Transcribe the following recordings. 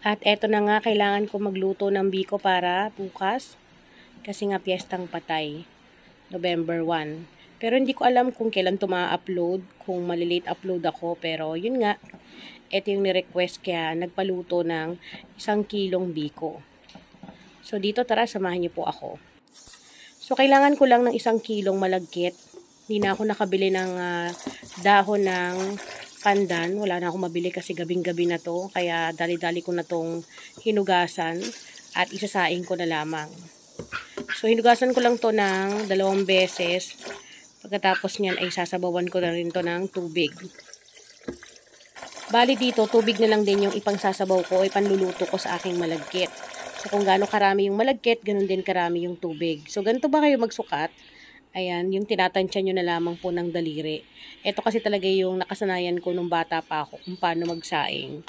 At eto na nga, kailangan ko magluto ng biko para bukas. Kasi nga piyestang patay, November 1. Pero hindi ko alam kung kailan ito ma-upload, kung malilate upload ako. Pero yun nga, eto yung ni-request kaya nagpaluto ng 1 kilong biko. So dito tara, samahan niyo po ako. So kailangan ko lang ng 1 kilong malagkit. Hindi na ako nakabili ng dahon ng pandan. Wala na akong mabili kasi gabing-gabi na to. Kaya dali-dali ko na tong hinugasan at isasaing ko na lamang. So hinugasan ko lang to ng 2 beses. Pagkatapos niyan ay sasabawan ko na rin to ng tubig. Bali dito, tubig na lang din yung ipangsasabaw ko, ipanluluto ko sa aking malagkit. So kung gaano karami yung malagkit, ganun din karami yung tubig. So ganito ba kayo magsukat? Ayan, yung tinatansya nyo na lamang po ng daliri. Ito kasi talaga yung nakasanayan ko nung bata pa ako kung paano magsaing.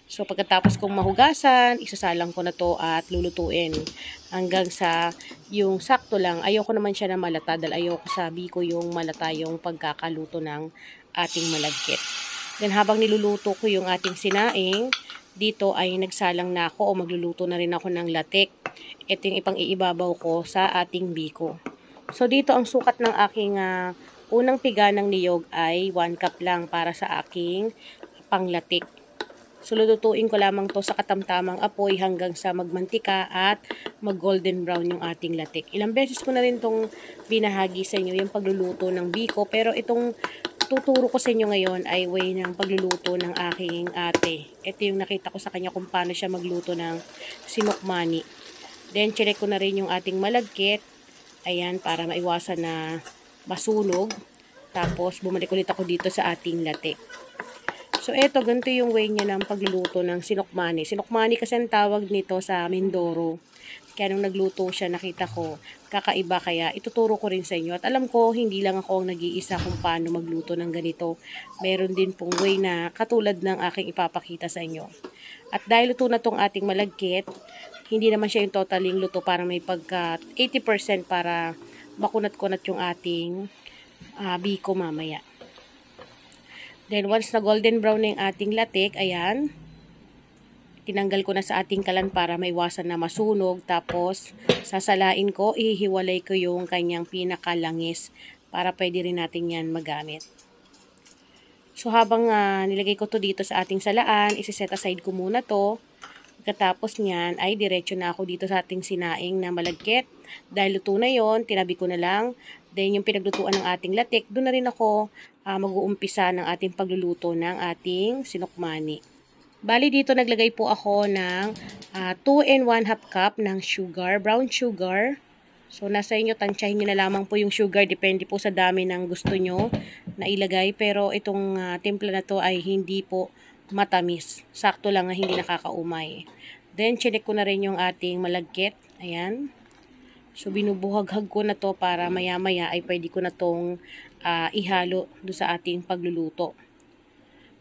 So pagkatapos kong mahugasan, isasalang ko na to at lulutuin. Hanggang sa yung sakto lang. Ayoko naman siya na malata dahil ayoko sabi ko yung malata yung pagkakaluto ng ating malagkit. Then habang niluluto ko yung ating sinaing, dito ay nagsalang na ako o magluluto na rin ako ng latik. Ito yung ipang-iibabaw ko sa ating biko. So dito ang sukat ng aking unang piga ng niyog ay 1 cup lang para sa aking panglatik. So lulutuin ko lamang to sa katamtamang apoy hanggang sa magmantika at mag-golden brown yung ating latik. Ilang beses ko na rin tong binahagi sa inyo yung pagluluto ng biko, pero itong tuturo ko sa inyo ngayon ay way ng pagluluto ng aking ate. Ito yung nakita ko sa kanya kung paano siya magluto ng sinukmani. Then check ko na rin yung ating malagkit. Ayan, para maiwasan na masunog. Tapos bumalik ulit ako dito sa ating latik. So eto, ganito yung way niya ng pagluluto ng sinukmani. Sinukmani kasi ang tawag nito sa Mindoro. Kaya nung nagluto siya, nakita ko kakaiba, kaya ituturo ko rin sa inyo. At alam ko, hindi lang ako ang nag-iisa kung paano magluto ng ganito. Meron din pong way na katulad ng aking ipapakita sa inyo. At dahil luto na tong ating malagkit, hindi naman siya yung totaling luto, para may pagka 80% para makunat-kunat yung ating biko mamaya. Then once na golden brown na yung ating latik, ayan, tinanggal ko na sa ating kalan para maiwasan na masunog. Tapos sasalain ko, ihiwalay ko yung kanyang pinakalangis para pwede rin natin yan magamit. So habang nilagay ko to dito sa ating salaan, isi-set aside ko muna to. Pagkatapos niyan ay diretso na ako dito sa ating sinaing na malagkit. Dahil luto na yon, tinabi ko na lang. Then yung pinaglutuan ng ating latik, doon na rin ako mag-uumpisa ng ating pagluluto ng ating sinukmani. Bali dito naglagay po ako ng 2 and 1/2 cup ng sugar, brown sugar. So nasa inyo, tansyahin nyo na lamang po yung sugar, depende po sa dami ng gusto nyo na ilagay. Pero itong timpla na to ay hindi po matamis. Sakto lang na hindi nakakaumay. Then, chinek ko na rin yung ating malagkit. Ayan. So, binubuhag-hag ko na to para maya-maya ay pwede ko na tong ihalo do sa ating pagluluto.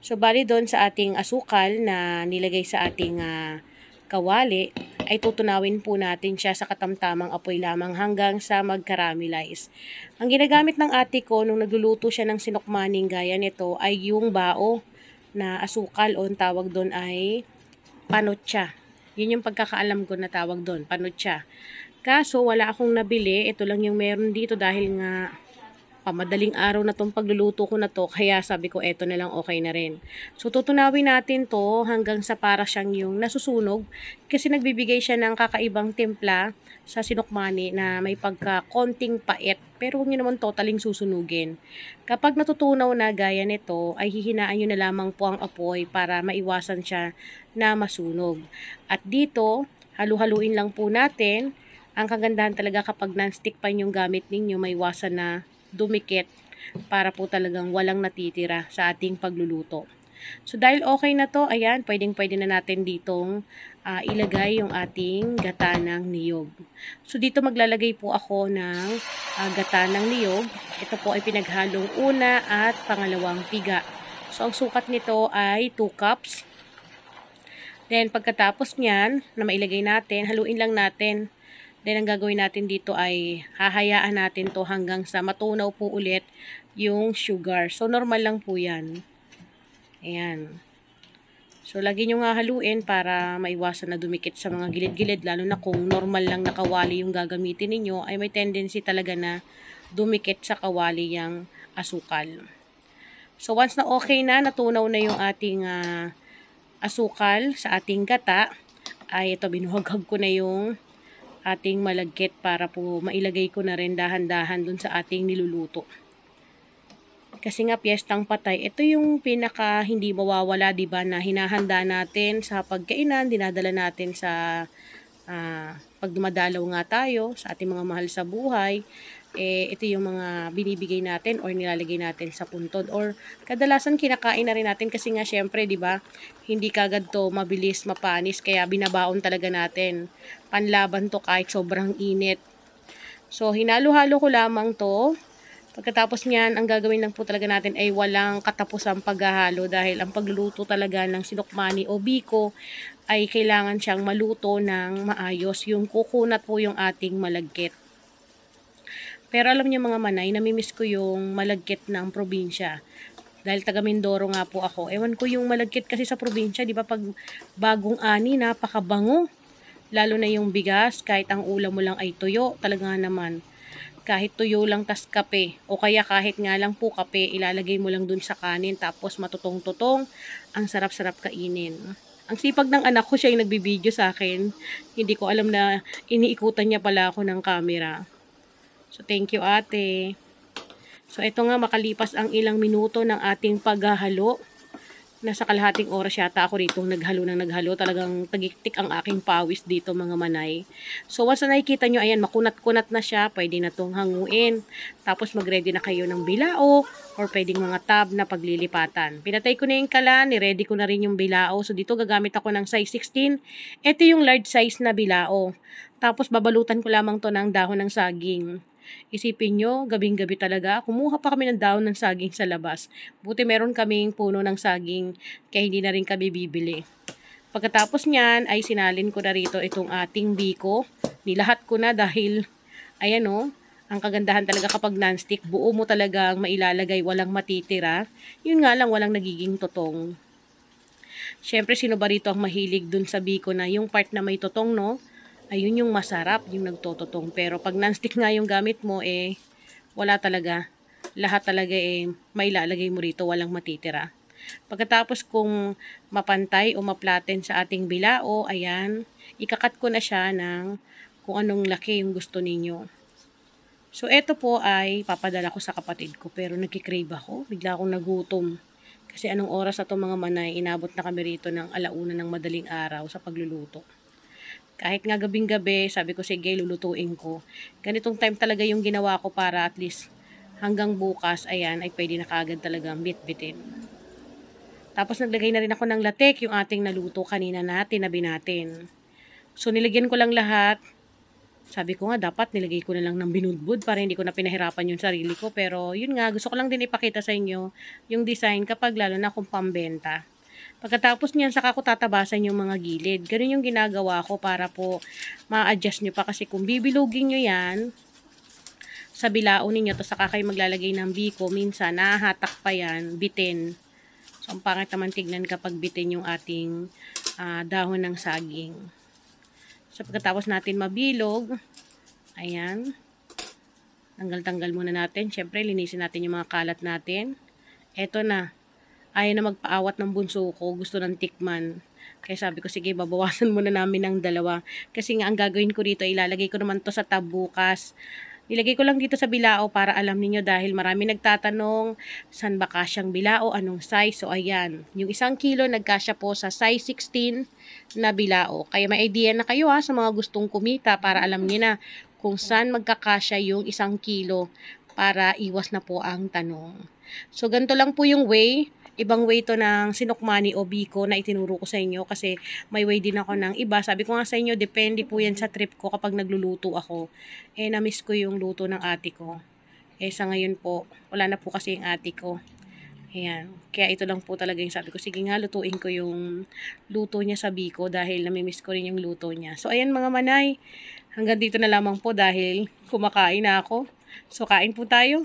So, bali doon sa ating asukal na nilagay sa ating kawali, ay tutunawin po natin siya sa katamtamang apoy lamang hanggang sa mag-caramelize. Ang ginagamit ng ate ko nung nagluluto siya ng sinukmaning gaya nito ay yung bao na asukal, o ang tawag doon ay panutsa. Yun yung pagkakaalam ko na tawag doon, panutsa. Kaso wala akong nabili, ito lang yung meron dito dahil nga madaling araw na tong pagluluto ko na to, kaya sabi ko eto na lang, okay na rin. So tutunawin natin to hanggang sa para siyang yung nasusunog, kasi nagbibigay siya ng kakaibang timpla sa sinukmani na may pagka konting pait, pero huwag nyo naman totaling susunugin. Kapag natutunaw na gaya nito, ay hihinaan nyo na lamang po ang apoy para maiwasan siya na masunog. At dito, halu-haluin lang po natin. Ang kagandahan talaga kapag non-stick pan yung gamit ninyo, maiwasan na dumikit para po talagang walang natitira sa ating pagluluto. So dahil okay na to, ayan, pwedeng-pwede na natin ditong ilagay yung ating gata ng niyog. So dito maglalagay po ako ng gata ng niyog. Ito po ay pinaghalong una at pangalawang piga. So ang sukat nito ay 2 cups. Then pagkatapos niyan na mailagay natin, haluin lang natin. Then, ang gagawin natin dito ay hahayaan natin to hanggang sa matunaw po ulit yung sugar. So, normal lang po yan. Ayan. So, lagi nyo nga haluin para maiwasan na dumikit sa mga gilid-gilid, lalo na kung normal lang na kawali yung gagamitin ninyo, ay may tendency talaga na dumikit sa kawali yung asukal. So, once na okay na, natunaw na yung ating asukal sa ating gata, ay ito, binuhaghag ko na yung ating malagkit para po mailagay ko na rin dahan-dahan dun sa ating niluluto. Kasi nga piyestang patay, ito yung pinaka hindi mawawala, 'di ba, na hinahanda natin sa pagkainan, dinadala natin sa pag dumadalaw nga tayo sa ating mga mahal sa buhay. Ito yung mga binibigay natin or nilalagay natin sa puntod, or kadalasan kinakain na rin natin kasi nga syempre, 'di ba, hindi kagad to mabilis mapanis, kaya binabaon talaga natin. Panlaban to kahit sobrang init. So hinalo-halo ko lamang to. Pagkatapos niyan, ang gagawin lang po talaga natin ay walang katapusang paghahalo, dahil ang pagluluto talaga ng sinukmani o biko ay kailangan siyang maluto ng maayos. Yung kukunat po yung ating malagkit. Pero alam niyo mga manay, namimiss ko yung malagkit ng probinsya. Dahil taga Mindoro nga po ako. Ewan ko yung malagkit kasi sa probinsya, di ba, pag bagong ani, napakabango. Lalo na yung bigas, kahit ang ulam mo lang ay tuyo, talaga naman. Kahit tuyo lang tas kape, o kaya kahit nga lang po kape, ilalagay mo lang dun sa kanin, tapos matutong-tutong, ang sarap-sarap kainin. Ang sipag ng anak ko, siya yung nagbibideo sa akin. Hindi ko alam na iniikutan niya pala ako ng camera. So, thank you ate. So, ito nga, makalipas ang ilang minuto ng ating paghahalo. Nasa kalahating oras yata ako rito naghalo. Talagang tagiktik ang aking pawis dito mga manay. So once na nakikita nyo, ayan, makunat-kunat na siya. Pwede na itong hanguin. Tapos mag-ready na kayo ng bilao or pwedeng mga tab na paglilipatan. Pinatay ko na yung kalan, ni-ready ko na rin yung bilao. So dito gagamit ako ng size 16. Ito yung large size na bilao. Tapos babalutan ko lamang to ng dahon ng saging. Isipin nyo, gabing-gabi talaga, kumuha pa kami ng dahon ng saging sa labas. Buti meron kaming puno ng saging, kaya hindi na rin kami bibili. Pagkatapos niyan, ay sinalin ko na rito itong ating biko. Nilahat ko na dahil, ayan o, ang kagandahan talaga kapag non-stick, buo mo talagang mailalagay, walang matitira. Yun nga lang, walang nagiging totong. Siyempre, sino ba rito ang mahilig dun sa biko na yung part na may totong, no? Ayun yung masarap, yung nagtototong. Pero pag non-stick nga yung gamit mo, wala talaga. Lahat talaga may lalagay mo rito, walang matitira. Pagkatapos kung mapantay o maplaten sa ating bilao, ayan, ikakat ko na siya ng kung anong laki yung gusto ninyo. So, eto po ay papadala ko sa kapatid ko, pero nagkikrave ako, bigla akong nagutom. Kasi anong oras na to mga manay, inabot na kami rito ng 1:00 ng madaling araw sa pagluluto. Kahit nga gabing-gabi, sabi ko, sige, lulutuin ko. Ganitong time talaga yung ginawa ko para at least hanggang bukas, ayan, ay pwede na kaagad talagang bit-bitin. Tapos naglagay na rin ako ng latek, yung ating naluto kanina na tinabi natin. So, nilagyan ko lang lahat. Sabi ko nga, dapat nilagay ko na lang ng binudbud para hindi ko na pinahirapan yung sarili ko. Pero, yun nga, gusto ko lang din ipakita sa inyo yung design kapag lalo na kung pambenta. Pagkatapos niyan, saka ko tatabasan yung mga gilid. Ganun yung ginagawa ko para po ma-adjust nyo pa. Kasi kung bibilugin nyo yan sa bilao ninyo, to saka kayo maglalagay ng biko, minsan nahahatak pa yan, bitin. So, ang pangit naman tignan kapag bitin yung ating dahon ng saging. So, pagkatapos natin mabilog, ayan, tanggal-tanggal muna natin. Siyempre, linisin natin yung mga kalat natin. Eto na. Ayaw na magpaawat ng bunso ko, gusto ng tikman. Kaya sabi ko, sige, babawasan muna namin ng 2. Kasi nga, ang gagawin ko dito, ilalagay ko naman to sa tab bukas. Nilagay ko lang dito sa bilao para alam niyo, dahil marami nagtatanong, saan ba kasyang bilao, anong size. So, ayan, yung 1 kilo nagkasya po sa size 16 na bilao. Kaya may idea na kayo sa mga gustong kumita para alam niyo na kung saan magkakasya yung 1 kilo para iwas na po ang tanong. So, ganito lang po yung way. Ibang way to ng sinukmani o biko na itinuro ko sa inyo kasi may way din ako ng iba. Sabi ko nga sa inyo, depende po yan sa trip ko kapag nagluluto ako. Na-miss ko yung luto ng ate ko. Sa ngayon po, wala na po kasi yung ate ko. Ayan. Kaya ito lang po talaga yung sabi ko. Sige nga, lutuin ko yung luto niya sa biko dahil namimiss ko rin yung luto niya. So, ayan mga manay. Hanggang dito na lamang po dahil kumakain na ako. So, kain po tayo.